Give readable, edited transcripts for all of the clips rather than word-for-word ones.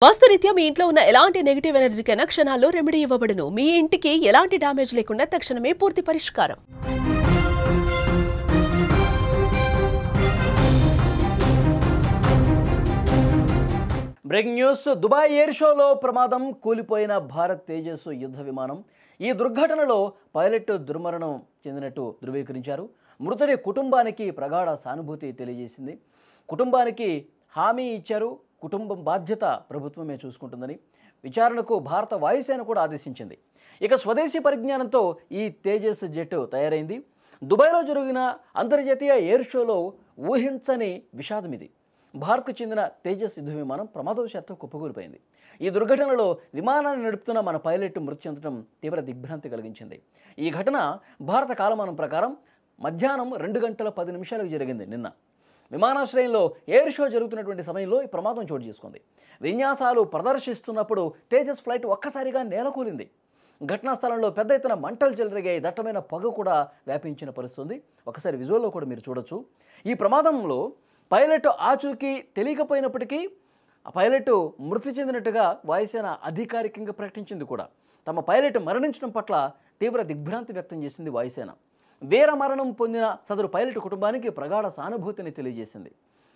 వాస్తురీత్యా మీ ఇంట్లో ఉన్న ఎలాంటి నెగటివ్ ఎనర్జీకైనా క్షణాల్లో రెమెడీ ఇవ్వబడును. మీ ఇంటికి ఎలాంటి డ్యామేజ్ లేకుండా తక్షణమే పూర్తి పరిష్కారం. Breaking news. దుబాయ్ ఎయిర్ షోలో ప్రమాదం, కూలిపోయిన భారత్ తేజస్ యుద్ధ విమానం. ఈ దుర్ఘటనలో పైలట్ దుర్మరణం చెందినట్టు ధృవీకరించారు. మృతుడి కుటుంబానికి ప్రగాఢ సానుభూతి తెలియజేసింది. కుటుంబానికి హామీ ఇచ్చారు. కుటుంబం బాధ్యత ప్రభుత్వమే చూసుకుంటుందని విచారణకు భారత వాయుసేన కూడా ఆదేశించింది. ఇక స్వదేశీ పరిజ్ఞానంతో ఈ తేజస్ జెట్ తయారైంది. దుబాయ్లో జరిగిన అంతర్జాతీయ ఎయిర్ షోలో ఊహించని విషాదం ఇది. భారత్కు చెందిన తేజస్ యుద్ధ విమానం ప్రమాదవశాత్తు కుప్పకూలిపోయింది. ఈ దుర్ఘటనలో విమానాన్ని నడుపుతున్న మన పైలట్ మృతి చెందడం తీవ్ర దిగ్భ్రాంతి కలిగించింది. ఈ ఘటన భారత కాలమానం ప్రకారం మధ్యాహ్నం 2 గంటల 10 నిమిషాలకు జరిగింది. నిన్న విమానాశ్రయంలో ఎయిర్ షో జరుగుతున్నటువంటి సమయంలో ఈ ప్రమాదం చోటు చేసుకుంది. విన్యాసాలు ప్రదర్శిస్తున్నప్పుడు తేజస్ ఫ్లైట్ ఒక్కసారిగా నేలకూలింది. ఘటనా స్థలంలో పెద్ద ఎత్తున మంటలు చెలరేగాయి. దట్టమైన పొగ కూడా వ్యాపించిన పరిస్థితి. ఒకసారి విజువల్లో కూడా మీరు చూడొచ్చు. ఈ ప్రమాదంలో పైలట్ ఆచూకీ తెలియకపోయినప్పటికీ ఆ పైలట్ మృతి చెందినట్టుగా వాయుసేన అధికారికంగా ప్రకటించింది కూడా. తమ పైలట్ మరణించడం పట్ల తీవ్ర దిగ్భ్రాంతి వ్యక్తం చేసింది వాయుసేన. వీర మరణం పొందిన సదరు పైలట్ కుటుంబానికి ప్రగాఢ సానుభూతిని తెలియజేసింది.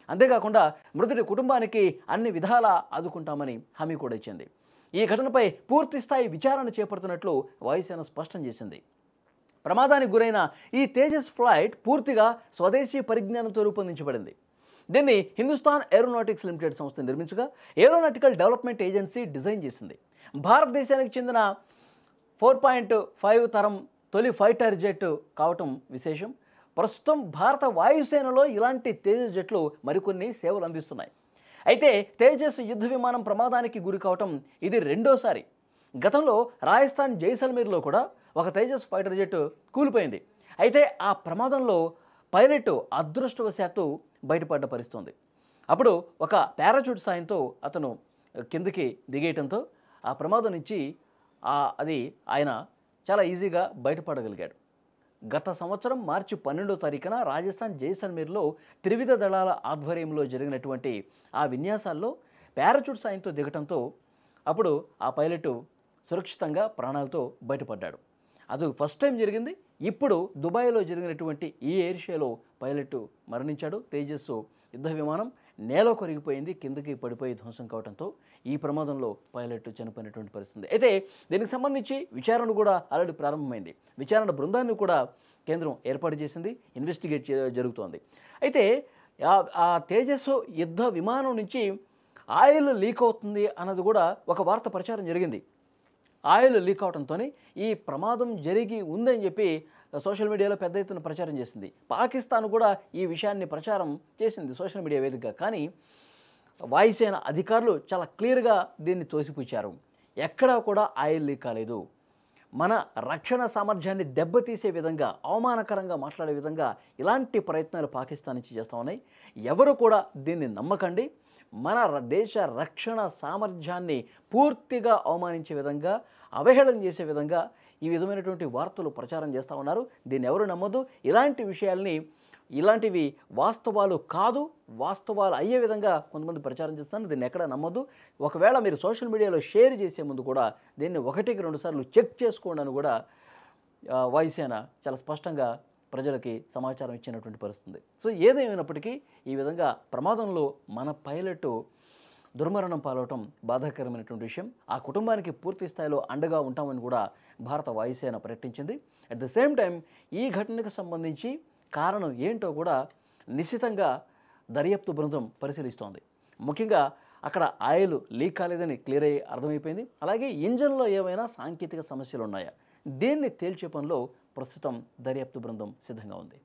అంతేకాకుండా మృతుడి కుటుంబానికి అన్ని విధాలా ఆదుకుంటామని హామీ కూడా ఇచ్చింది. ఈ ఘటనపై పూర్తి స్థాయి విచారణ చేపడుతున్నట్లు వాయుసేన స్పష్టం చేసింది. ప్రమాదానికి గురైన ఈ తేజస్ ఫ్లైట్ పూర్తిగా స్వదేశీ పరిజ్ఞానంతో రూపొందించబడింది. దీన్ని హిందుస్థాన్ ఏరోనాటిక్స్ లిమిటెడ్ సంస్థ నిర్మించగా ఏరోనాటికల్ డెవలప్మెంట్ ఏజెన్సీ డిజైన్ చేసింది. భారతదేశానికి చెందిన 4.5 తరం తొలి ఫైటర్ జెట్ కావటం విశేషం. ప్రస్తుతం భారత వాయుసేనలో ఇలాంటి తేజస్ జెట్లు మరికొన్ని సేవలు అందిస్తున్నాయి. అయితే తేజస్ యుద్ధ విమానం ప్రమాదానికి గురి కావటం ఇది రెండోసారి. గతంలో రాజస్థాన్ జైసల్మీర్లో కూడా ఒక తేజస్ ఫైటర్ జెట్ కూలిపోయింది. అయితే ఆ ప్రమాదంలో పైలట్ అదృష్టవశాత్తు బయటపడ్డ పరిస్థితుంది. అప్పుడు ఒక పారాచూట్ సాయంతో అతను కిందకి దిగేయటంతో ఆ ప్రమాదం నుంచి ఆయన చాలా ఈజీగా బయటపడగలిగాడు. గత సంవత్సరం మార్చి 12వ తారీఖున రాజస్థాన్ జైసల్మీర్లో త్రివిధ దళాల ఆధ్వర్యంలో జరిగినటువంటి ఆ విన్యాసాల్లో పారాచూట్ సాయంతో దిగటంతో అప్పుడు ఆ పైలట్ సురక్షితంగా ప్రాణాలతో బయటపడ్డాడు. అది ఫస్ట్ టైం జరిగింది. ఇప్పుడు దుబాయ్లో జరిగినటువంటి ఈ ఎయిర్ షోలో పైలట్ మరణించాడు. తేజస్ యుద్ధ విమానం నేల కొరిగిపోయింది, కిందకి పడిపోయి ధ్వంసం కావడంతో ఈ ప్రమాదంలో పైలట్ చనిపోయినటువంటి పరిస్థితి. అయితే దీనికి సంబంధించి విచారణ కూడా ఆల్రెడీ ప్రారంభమైంది. విచారణ బృందాన్ని కూడా కేంద్రం ఏర్పాటు చేసింది. ఇన్వెస్టిగేట్ జరుగుతోంది. అయితే ఆ తేజస్ యుద్ధ విమానం నుంచి ఆయిల్ లీక్ అవుతుంది అన్నది కూడా ఒక వార్త ప్రచారం జరిగింది. ఆయిల్ లీక్ అవడంతో ఈ ప్రమాదం జరిగి ఉందని చెప్పి సోషల్ మీడియాలో పెద్ద ఎత్తున ప్రచారం చేసింది. పాకిస్తాన్ కూడా ఈ విషయాన్ని ప్రచారం చేసింది సోషల్ మీడియా వేదికగా. కానీ వాయుసేన అధికారులు చాలా క్లియర్గా దీన్ని తోసిపుచ్చారు. ఎక్కడా కూడా ఆయిల్ లీక్ కాలేదు. మన రక్షణ సామర్థ్యాన్ని దెబ్బతీసే విధంగా, అవమానకరంగా మాట్లాడే విధంగా ఇలాంటి ప్రయత్నాలు పాకిస్తాన్ నుంచి చేస్తూ ఉన్నాయి. ఎవరు కూడా దీన్ని నమ్మకండి. మన దేశ రక్షణ సామర్థ్యాన్ని పూర్తిగా అవమానించే విధంగా, అవహేళన చేసే విధంగా ఈ విధమైనటువంటి వార్తలు ప్రచారం చేస్తూ ఉన్నారు. దీన్ని ఎవరు నమ్మొద్దు. ఇలాంటివి వాస్తవాలు కాదు, వాస్తవాలు అయ్యే విధంగా కొంతమంది ప్రచారం చేస్తున్నారు. దీన్ని ఎక్కడ నమ్మొద్దు. ఒకవేళ మీరు సోషల్ మీడియాలో షేర్ చేసే ముందు కూడా దీన్ని 1-2 సార్లు చెక్ చేసుకోండి అని కూడా వాయుసేన చాలా స్పష్టంగా ప్రజలకి సమాచారం ఇచ్చినటువంటి పరిస్థితుంది. సో ఏదేమైనప్పటికీ ఈ విధంగా ప్రమాదంలో మన పైలట్ దుర్మరణం పాలవటం బాధాకరమైనటువంటి విషయం. ఆ కుటుంబానికి పూర్తి స్థాయిలో అండగా ఉంటామని కూడా భారత వాయుసేన ప్రకటించింది. అట్ ద సేమ్ టైం ఈ ఘటనకు సంబంధించి కారణం ఏంటో కూడా నిశ్చితంగా దర్యాప్తు బృందం పరిశీలిస్తోంది. ముఖ్యంగా అక్కడ ఆయిల్ లీక్ కాలేదని క్లియర్ అయ్యి అర్థమైపోయింది. అలాగే ఇంజన్లో ఏమైనా సాంకేతిక సమస్యలు ఉన్నాయా, దీన్ని తేల్చే పనిలో ప్రస్తుతం దర్యాప్తు బృందం సిద్ధంగా ఉంది.